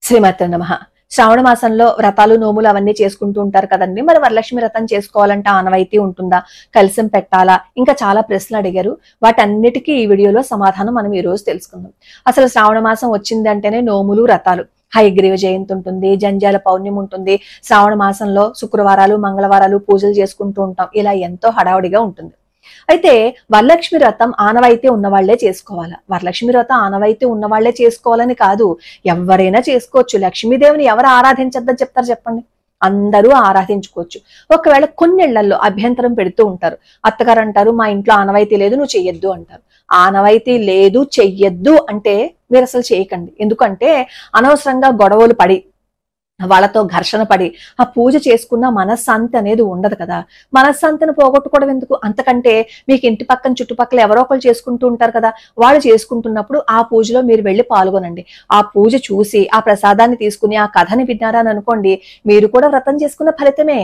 శ్రీమతి నమః. శ్రావణ మాసంలో వ్రతాలు నోములు అవన్నీ చేసుకుంటూ ఉంటారు కదండి. మరి వరలక్ష్మి వ్రతం చేసుకోవాలంటే ఆనవాయితీ ఉంటుందా, కలిసం పెట్టాలా, ఇంకా చాలా ప్రశ్నలు అడిగారు. వాటన్నిటికీ ఈ వీడియోలో సమాధానం మనం ఈ రోజు తెలుసుకుందాం. అసలు శ్రావణ మాసం వచ్చింది అంటేనే నోములు వ్రతాలు. హయగ్రీవ జయంతి ఉంటుంది, జంజాల పౌర్ణమి ఉంటుంది, శ్రావణ మాసంలో శుక్రవారాలు మంగళవారాలు పూజలు చేసుకుంటూ ఉంటాం. ఇలా ఎంతో హడావుడిగా ఉంటుంది. అయితే వరలక్ష్మి వ్రతం ఆనవాయితీ ఉన్నవాళ్లే చేసుకోవాలా? వరలక్ష్మి వ్రతం ఆనవాయితీ ఉన్నవాళ్లే చేసుకోవాలని కాదు, ఎవరైనా చేసుకోవచ్చు. లక్ష్మీదేవిని ఎవరు ఆరాధించద్దని చెప్తారు చెప్పండి? అందరూ ఆరాధించుకోవచ్చు. ఒకవేళ కొన్నిళ్లలో అభ్యంతరం పెడుతూ ఉంటారు. అత్తగారు అంటారు, మా ఇంట్లో ఆనవాయితీ లేదు, నువ్వు చెయ్యొద్దు అంటారు. ఆనవాయితీ లేదు, చెయ్యొద్దు అంటే మీరు అసలు చేయకండి. ఎందుకంటే అనవసరంగా గొడవలు పడి వాళ్ళతో ఘర్షణ పడి ఆ పూజ చేసుకున్న మనశ్శాంతి అనేది ఉండదు కదా. మనశ్శాంతిని పోగొట్టుకోవడం ఎందుకు? అంతకంటే మీకు ఇంటి పక్కన చుట్టుపక్కల ఎవరో ఒకరు చేసుకుంటూ ఉంటారు కదా, వాళ్ళు చేసుకుంటున్నప్పుడు ఆ పూజలో మీరు వెళ్ళి పాల్గొనండి. ఆ పూజ చూసి ఆ ప్రసాదాన్ని తీసుకుని ఆ కథని విన్నారని అనుకోండి, మీరు కూడా వ్రతం చేసుకున్న ఫలితమే.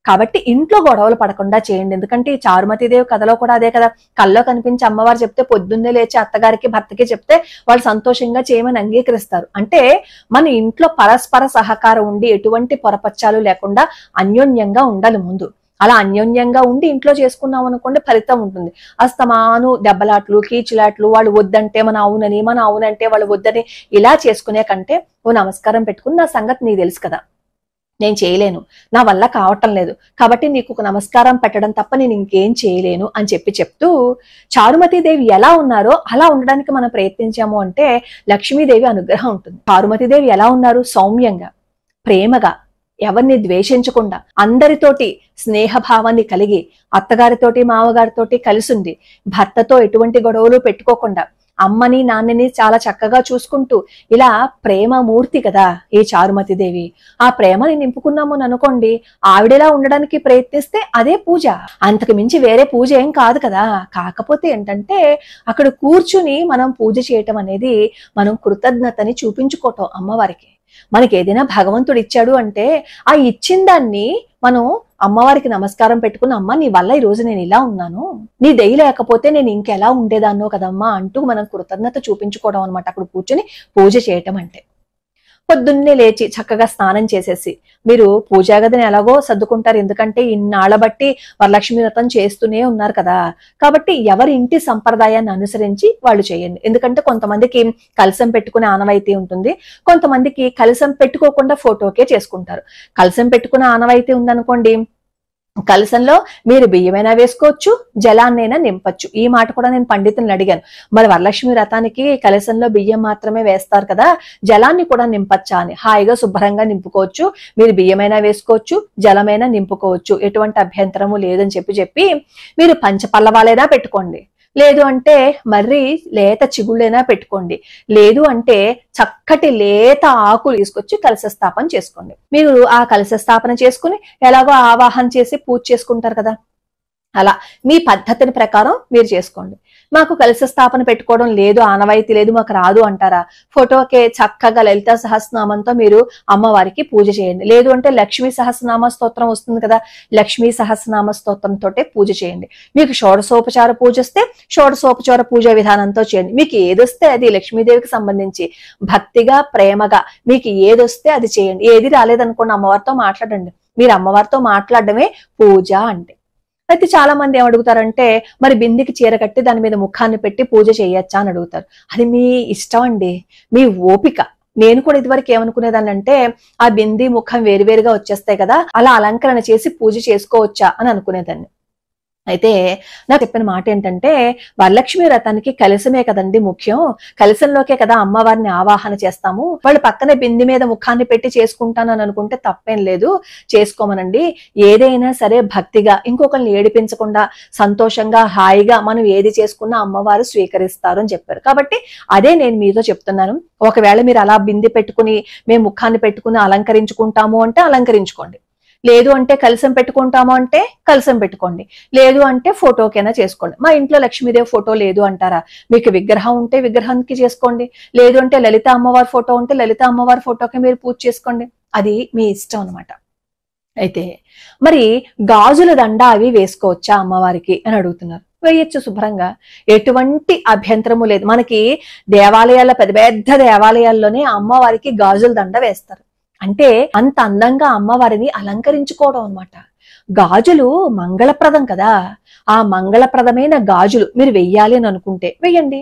కాబట్టి ఇంట్లో గొడవలు పడకుండా చేయండి. ఎందుకంటే ఈ చారుమతీదేవి కథలో కూడా అదే కదా, కల్లో కనిపించి అమ్మవారు చెప్తే పొద్దున్నే లేచి అత్తగారికి భర్తకి చెప్తే వాళ్ళు సంతోషంగా చేయమని అంగీకరిస్తారు. అంటే మన ఇంట్లో పరస్పర సహకారం ఉండి ఎటువంటి పొరపచ్చాలు లేకుండా అన్యోన్యంగా ఉండాలి ముందు. అలా అన్యోన్యంగా ఉండి ఇంట్లో చేసుకున్నాం అనుకోండి, ఫలితం ఉంటుంది. అస్తమాను దెబ్బలాట్లు కీచులాట్లు, వాళ్ళు వద్దంటే మన అవునని, మన అవునంటే వాళ్ళు వద్దని, ఇలా చేసుకునే కంటే ఓ నమస్కారం పెట్టుకుని నా సంగతి నీకు తెలుసు కదా, నేను చేయలేను, నా వల్ల కావటం లేదు, కాబట్టి నీకు ఒక నమస్కారం పెట్టడం తప్ప నేను ఇంకేం చేయలేను అని చెప్తూ చారుమతీదేవి ఎలా ఉన్నారో అలా ఉండడానికి మనం ప్రయత్నించాము అంటే లక్ష్మీదేవి అనుగ్రహం ఉంటుంది. చారుమతీదేవి ఎలా ఉన్నారు? సౌమ్యంగా, ప్రేమగా, ఎవరిని ద్వేషించకుండా, అందరితోటి స్నేహభావాన్ని కలిగి, అత్తగారితోటి మామగారితోటి కలిసుండి, భర్తతో ఎటువంటి గొడవలు పెట్టుకోకుండా, అమ్మని నాన్నని చాలా చక్కగా చూసుకుంటూ, ఇలా ప్రేమమూర్తి కదా ఈ చారుమతీదేవి. ఆ ప్రేమని నింపుకున్నాము అని అనుకోండి, ఆవిడలా ఉండడానికి ప్రయత్నిస్తే అదే పూజ. అంతకు మించి వేరే పూజ ఏం కాదు కదా. కాకపోతే ఏంటంటే అక్కడ కూర్చుని మనం పూజ చేయటం అనేది మనం కృతజ్ఞతని చూపించుకోవటం అమ్మవారికి. మనకి ఏదైనా భగవంతుడు ఇచ్చాడు అంటే ఆ ఇచ్చిన దాన్ని మనం అమ్మవారికి నమస్కారం పెట్టుకుని, అమ్మ నీ వల్ల ఈ రోజు నేను ఇలా ఉన్నాను, నీ దయ లేకపోతే నేను ఇంకెలా ఉండేదాన్నో కదమ్మా అంటూ మనం కృతజ్ఞత చూపించుకోవడం అనమాట అక్కడ కూర్చొని పూజ చేయటం అంటే. పొద్దున్నే లేచి చక్కగా స్నానం చేసేసి మీరు పూజా గదిని ఎలాగో సర్దుకుంటారు. ఎందుకంటే ఇన్నాళ్ల బట్టి వరలక్ష్మి వ్రతం చేస్తూనే ఉన్నారు కదా, కాబట్టి ఎవరి ఇంటి సంప్రదాయాన్ని అనుసరించి వాళ్ళు చేయండి. ఎందుకంటే కొంతమందికి కలశం పెట్టుకునే ఆనవాయితీ ఉంటుంది, కొంతమందికి కలశం పెట్టుకోకుండా ఫోటోకే చేసుకుంటారు. కలశం పెట్టుకునే ఆనవాయితీ ఉందనుకోండి, కలశంలో మీరు బియ్యమైనా వేసుకోవచ్చు, జలాన్నైనా నింపచ్చు. ఈ మాట కూడా నేను పండితులను అడిగాను, మరి వరలక్ష్మి వ్రతానికి కలశంలో బియ్యం మాత్రమే వేస్తారు కదా, జలాన్ని కూడా నింపచ్చా అని. హాయిగా శుభ్రంగా నింపుకోవచ్చు, మీరు బియ్యమైనా వేసుకోవచ్చు, జలమైనా నింపుకోవచ్చు, ఎటువంటి అభ్యంతరము లేదని చెప్పి మీరు పంచపల్లవాలైనా పెట్టుకోండి, లేదు అంటే మర్రి లేత చిగుళ్ళైనా పెట్టుకోండి, లేదు అంటే చక్కటి లేత ఆకులు తీసుకొచ్చి కలశ స్థాపన చేసుకోండి. మీరు ఆ కలశ స్థాపన చేసుకుని ఎలాగో ఆవాహన చేసి పూజ చేసుకుంటారు కదా, అలా మీ పద్ధతిని ప్రకారం మీరు చేసుకోండి. మాకు కలశ స్థాపన పెట్టుకోవడం లేదు, ఆనవాయితీ లేదు, మాకు రాదు అంటారా, ఫోటోకే చక్కగా లలితా సహస్రనామంతో మీరు అమ్మవారికి పూజ చేయండి. లేదు అంటే లక్ష్మీ సహస్రనామ స్తోత్రం వస్తుంది కదా, లక్ష్మీ సహస్రనామ స్తోత్రంతో పూజ చేయండి. మీకు షోడశోపచార పూజ వస్తే షోడశోపచార పూజ విధానంతో చేయండి. మీకు ఏదొస్తే అది లక్ష్మీదేవికి సంబంధించి భక్తిగా ప్రేమగా మీకు ఏదొస్తే అది చేయండి. ఏది రాలేదనుకోండి అమ్మవారితో మాట్లాడండి. మీరు అమ్మవారితో మాట్లాడడమే పూజ అంటే. అయితే చాలా మంది ఏమడుగుతారంటే, మరి బిందికి చీర కట్టి దాని మీద ముఖాన్ని పెట్టి పూజ చేయొచ్చా అని అడుగుతారు. అది మీ ఇష్టం అండి, మీ ఓపిక. నేను కూడా ఇదివరకు ఏమనుకునేదాన్ని అంటే, ఆ బింది ముఖం వేరువేరుగా వచ్చేస్తాయి కదా, అలా అలంకరణ చేసి పూజ చేసుకోవచ్చా అని అనుకునేదాన్ని. అయితే నాకు చెప్పిన మాట ఏంటంటే, వరలక్ష్మి వ్రతానికి కలశమే కదండి ముఖ్యం, కలశంలోకే కదా అమ్మవారిని ఆవాహన చేస్తాము, వాళ్ళు పక్కన బింది మీద ముఖాన్ని పెట్టి చేసుకుంటానని అనుకుంటే తప్పేం లేదు, చేసుకోమనండి. ఏదైనా సరే భక్తిగా, ఇంకొకరిని ఏడిపించకుండా సంతోషంగా హాయిగా మనం ఏది చేసుకున్నా అమ్మవారు స్వీకరిస్తారు అని చెప్పారు. కాబట్టి అదే నేను మీతో చెప్తున్నాను. ఒకవేళ మీరు అలా బింది పెట్టుకుని మేము ముఖాన్ని పెట్టుకుని అలంకరించుకుంటాము అంటే అలంకరించుకోండి, లేదు అంటే కలశం పెట్టుకుంటాము అంటే కలశం పెట్టుకోండి, లేదు అంటే ఫోటోకైనా చేసుకోండి. మా ఇంట్లో లక్ష్మీదేవి ఫోటో లేదు అంటారా, మీకు విగ్రహం ఉంటే విగ్రహానికి చేసుకోండి, లేదు అంటే లలిత అమ్మవారి ఫోటో ఉంటే లలిత అమ్మవారి ఫోటోకి మీరు పూజ చేసుకోండి, అది మీ ఇష్టం అనమాట. అయితే మరి గాజుల దండ అవి వేసుకోవచ్చా అమ్మవారికి అని అడుగుతున్నారు. వేయచ్చు శుభ్రంగా, ఎటువంటి అభ్యంతరము లేదు. మనకి దేవాలయాల పెద్ద పెద్ద దేవాలయాల్లోనే అమ్మవారికి గాజుల దండ వేస్తారు. అంటే అంత అందంగా అమ్మవారిని అలంకరించుకోవడం అన్నమాట. గాజులు మంగళప్రదం కదా, ఆ మంగళప్రదమైన గాజులు మీరు వెయ్యాలి అని అనుకుంటే వెయ్యండి.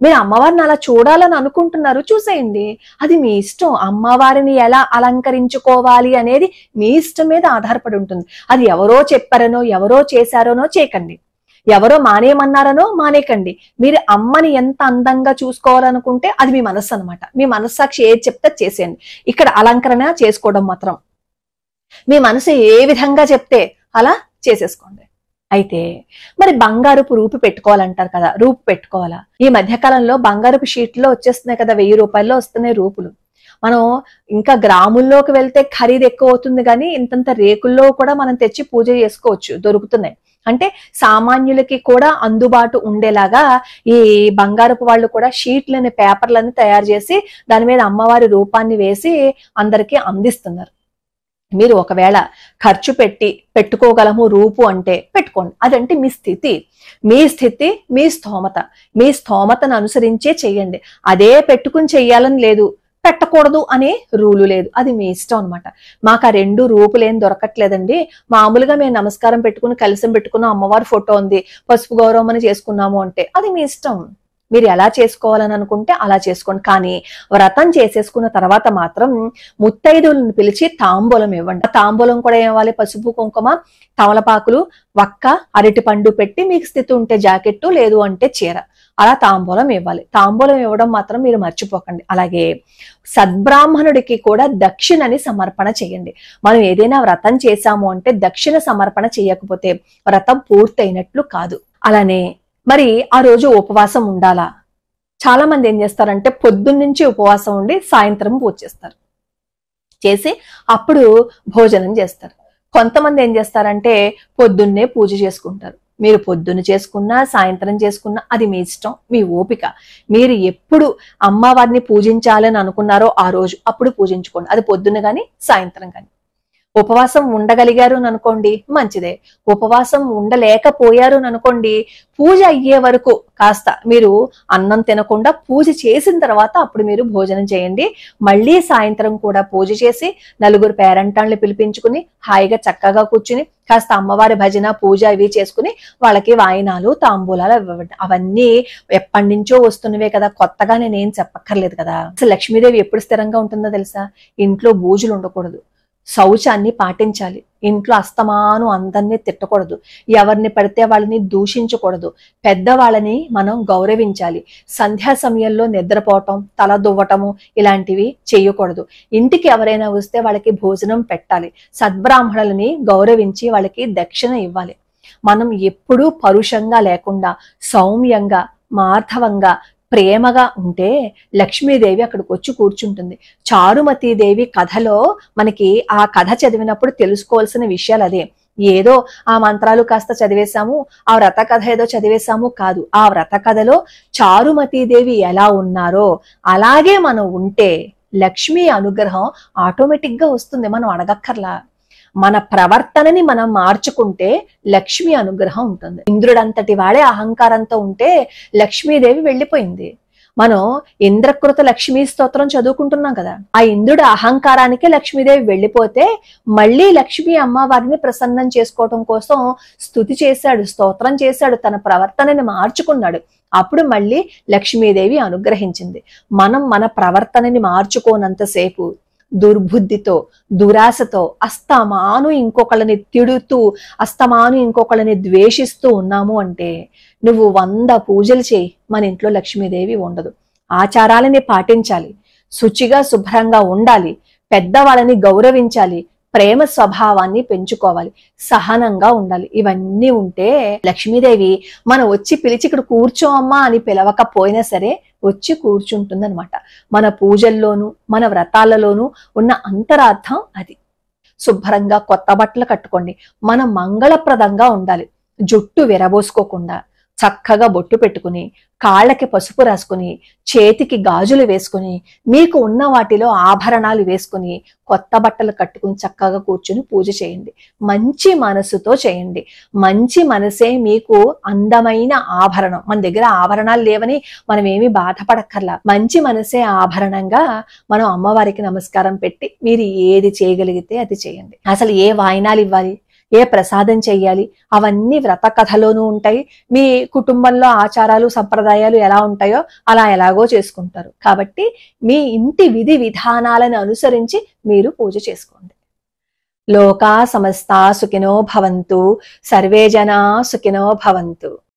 మీరు అమ్మవారిని అలా చూడాలని అనుకుంటున్నారు, చూసేయండి. అది మీ ఇష్టం. అమ్మవారిని ఎలా అలంకరించుకోవాలి అనేది మీ ఇష్టం మీద ఆధారపడి ఉంటుంది. అది ఎవరో చెప్పారనో ఎవరో చేశారనో చేయకండి, ఎవరో మానేయమన్నారనో మానేకండి. మీరు అమ్మని ఎంత అందంగా చూసుకోవాలనుకుంటే అది మీ మనస్సు అనమాట. మీ మనస్సాక్షి ఏది చెప్తే చేసేయండి. ఇక్కడ అలంకరణ చేసుకోవడం మాత్రం మీ మనసు ఏ విధంగా చెప్తే అలా చేసేసుకోండి. అయితే మరి బంగారపు రూపు పెట్టుకోవాలంటారు కదా, రూపు పెట్టుకోవాలా? ఈ మధ్యకాలంలో బంగారపు షీట్లో వచ్చేస్తున్నాయి కదా, 1000 రూపాయల్లో వస్తున్నాయి రూపులు. మనం ఇంకా గ్రాముల్లోకి వెళ్తే ఖరీదు ఎక్కువ అవుతుంది, కానీ ఇంతంత రేకుల్లో కూడా మనం తెచ్చి పూజ చేసుకోవచ్చు, దొరుకుతున్నాయి. అంటే సామాన్యులకి కూడా అందుబాటు ఉండేలాగా ఈ బంగారపు వాళ్ళు కూడా షీట్లని, పేపర్లని తయారు చేసి దాని మీద అమ్మవారి రూపాన్ని వేసి అందరికీ అందిస్తున్నారు. మీరు ఒకవేళ ఖర్చు పెట్టుకోగలము రూపు అంటే పెట్టుకోండి. అదంటే మీ స్థితి, మీ స్తోమత, మీ స్తోమతను అనుసరించే చెయ్యండి. అదే పెట్టుకుని చెయ్యాలని లేదు, పెట్టకూడదు అనే రూలు లేదు. అది మీ ఇష్టం అనమాట. మాకు ఆ 2 రూపులేం దొరకట్లేదండి, మామూలుగా మేము నమస్కారం పెట్టుకుని కలశం పెట్టుకున్న అమ్మవారి ఫోటో ఉంది, పసుపు గౌరవం అని చేసుకున్నాము అంటే అది మీ ఇష్టం. మీరు ఎలా చేసుకోవాలని అనుకుంటే అలా చేసుకోండి. కానీ వ్రతం చేసేసుకున్న తర్వాత మాత్రం ముత్తైదువులను పిలిచి తాంబూలం ఇవ్వండి. తాంబూలం కూడా ఇవ్వాలి, పసుపు కుంకుమ, తమలపాకులు, వక్క, అరటి పండు పెట్టి, మీకు స్థితి ఉంటే జాకెట్టు, లేదు అంటే చీర, అలా తాంబూలం ఇవ్వాలి. తాంబూలం ఇవ్వడం మాత్రం మీరు మర్చిపోకండి. అలాగే సద్బ్రాహ్మణుడికి కూడా దక్షిణని సమర్పణ చేయండి. మనం ఏదైనా వ్రతం చేశాము అంటే దక్షిణ సమర్పణ చేయకపోతే వ్రతం పూర్తయినట్లు కాదు. అలానే మరి ఆ రోజు ఉపవాసం ఉండాలా? చాలా మంది ఏం చేస్తారంటే పొద్దున్నుంచి ఉపవాసం ఉండి సాయంత్రం పూజ చేస్తారు, చేసి అప్పుడు భోజనం చేస్తారు. కొంతమంది ఏం చేస్తారంటే పొద్దున్నే పూజ చేసుకుంటారు. మీరు పొద్దున్న చేసుకున్నా సాయంత్రం చేసుకున్నా అది మీ ఇష్టం, మీ ఓపిక. మీరు ఎప్పుడు అమ్మవారిని పూజించాలని అనుకున్నారో ఆ రోజు అప్పుడు పూజించుకోండి. అది పొద్దున్న కానీ సాయంత్రం కానీ. ఉపవాసం ఉండగలిగారు అని అనుకోండి, మంచిదే. ఉపవాసం ఉండలేకపోయారు అని అనుకోండి, పూజ అయ్యే వరకు కాస్త మీరు అన్నం తినకుండా పూజ చేసిన తర్వాత అప్పుడు మీరు భోజనం చేయండి. మళ్ళీ సాయంత్రం కూడా పూజ చేసి 4 పేరంటాళ్ళని పిలిపించుకుని హాయిగా చక్కగా కూర్చుని కాస్త అమ్మవారి భజన పూజ ఇవి చేసుకుని వాళ్ళకి వాయినాలు తాంబూలాలు ఇవ్వండి. అవన్నీ ఎప్పటి నుంచో వస్తున్నవే కదా, కొత్తగా నేనేం చెప్పక్కర్లేదు కదా. అసలు లక్ష్మీదేవి ఎప్పుడు స్థిరంగా ఉంటుందో తెలుసా? ఇంట్లో బూజులు ఉండకూడదు, శౌచాన్ని పాటించాలి, ఇంట్లో అస్తమాను అందరినీ తిట్టకూడదు, ఎవరిని పడితే వాళ్ళని దూషించకూడదు, పెద్దవాళ్ళని మనం గౌరవించాలి, సంధ్యా సమయంలో నిద్రపోవటం, తల దువ్వటము ఇలాంటివి చేయకూడదు. ఇంటికి ఎవరైనా వస్తే వాళ్ళకి భోజనం పెట్టాలి, సద్బ్రాహ్మణులని గౌరవించి వాళ్ళకి దక్షిణ ఇవ్వాలి. మనం ఎప్పుడూ పరుషంగా లేకుండా సౌమ్యంగా మార్ధవంగా ప్రేమగా ఉంటే లక్ష్మీదేవి అక్కడికి వచ్చి కూర్చుంటుంది. చారుమతీదేవి కథలో మనకి ఆ కథ చదివినప్పుడు తెలుసుకోవాల్సిన విషయాలు అదే. ఏదో ఆ మంత్రాలు కాస్త చదివేశాము, ఆ వ్రత కథ ఏదో చదివేశాము కాదు. ఆ వ్రత కథలో చారుమతీదేవి ఎలా ఉన్నారో అలాగే మనం ఉంటే లక్ష్మీ అనుగ్రహం ఆటోమేటిక్ గా వస్తుంది, మనం అడగక్కర్లా. మన ప్రవర్తనని మనం మార్చుకుంటే లక్ష్మీ అనుగ్రహం ఉంటుంది. ఇంద్రుడంతటి వాడే అహంకారంతో ఉంటే లక్ష్మీదేవి వెళ్ళిపోయింది. మనం ఇంద్రకృత లక్ష్మీ స్తోత్రం చదువుకుంటున్నాం కదా, ఆ ఇంద్రుడి అహంకారానికి లక్ష్మీదేవి వెళ్ళిపోతే మళ్ళీ లక్ష్మీ అమ్మవారిని ప్రసన్నం చేసుకోవటం కోసం స్తుతి చేశాడు, స్తోత్రం చేశాడు, తన ప్రవర్తనని మార్చుకున్నాడు. అప్పుడు మళ్ళీ లక్ష్మీదేవి అనుగ్రహించింది. మనం మన ప్రవర్తనని మార్చుకోనంతసేపు దుర్బుద్ధితో దురాశతో అస్తమాను ఇంకొకళ్ళని తిడుతూ అస్తమాను ఇంకొకళ్ళని ద్వేషిస్తూ ఉన్నాము అంటే నువ్వు 100 పూజలు చేయి, మన ఇంట్లో లక్ష్మీదేవి ఉండదు. ఆచారాలని పాటించాలి, శుచిగా శుభ్రంగా ఉండాలి, పెద్దవాళ్ళని గౌరవించాలి, ప్రేమ స్వభావాన్ని పెంచుకోవాలి, సహనంగా ఉండాలి. ఇవన్నీ ఉంటే లక్ష్మీదేవి మనం వచ్చి పిలిచి ఇక్కడ కూర్చోమ్మా అని పిలవకపోయినా సరే వచ్చి కూర్చుంటుందన్నమాట. మన పూజల్లోనూ మన వ్రతాలలోనూ ఉన్న అంతరార్థం అది. శుభ్రంగా కొత్త బట్టలు కట్టుకోండి, మనం మంగళప్రదంగా ఉండాలి, జుట్టు విరబోసుకోకుండా చక్కగా బొట్టు పెట్టుకుని, కాళ్ళకి పసుపు రాసుకుని, చేతికి గాజులు వేసుకుని, మీకు ఉన్న వాటిలో ఆభరణాలు వేసుకుని, కొత్త బట్టలు కట్టుకుని చక్కగా కూర్చుని పూజ చేయండి. మంచి మనసుతో చేయండి. మంచి మనసే మీకు అందమైన ఆభరణం. మన దగ్గర ఆభరణాలు లేవని మనం ఏమీ బాధపడక్కర్లా. మంచి మనసే ఆభరణంగా మనం అమ్మవారికి నమస్కారం పెట్టి మీరు ఏది చేయగలిగితే అది చేయండి. అసలు ఏ వాయినాలు ఇవ్వాలి, ఏ ప్రసాదం చెయ్యాలి, అవన్నీ వ్రత కథలోనూ ఉంటాయి. మీ కుటుంబంలో ఆచారాలు సంప్రదాయాలు ఎలా ఉంటాయో అలా ఎలాగో చేసుకుంటారు. కాబట్టి మీ ఇంటి విధి విధానాలను అనుసరించి మీరు పూజ చేసుకోండి. లోకా సమస్తా సుఖినో భవంతు, సర్వే జనా సుఖినో భవంతు.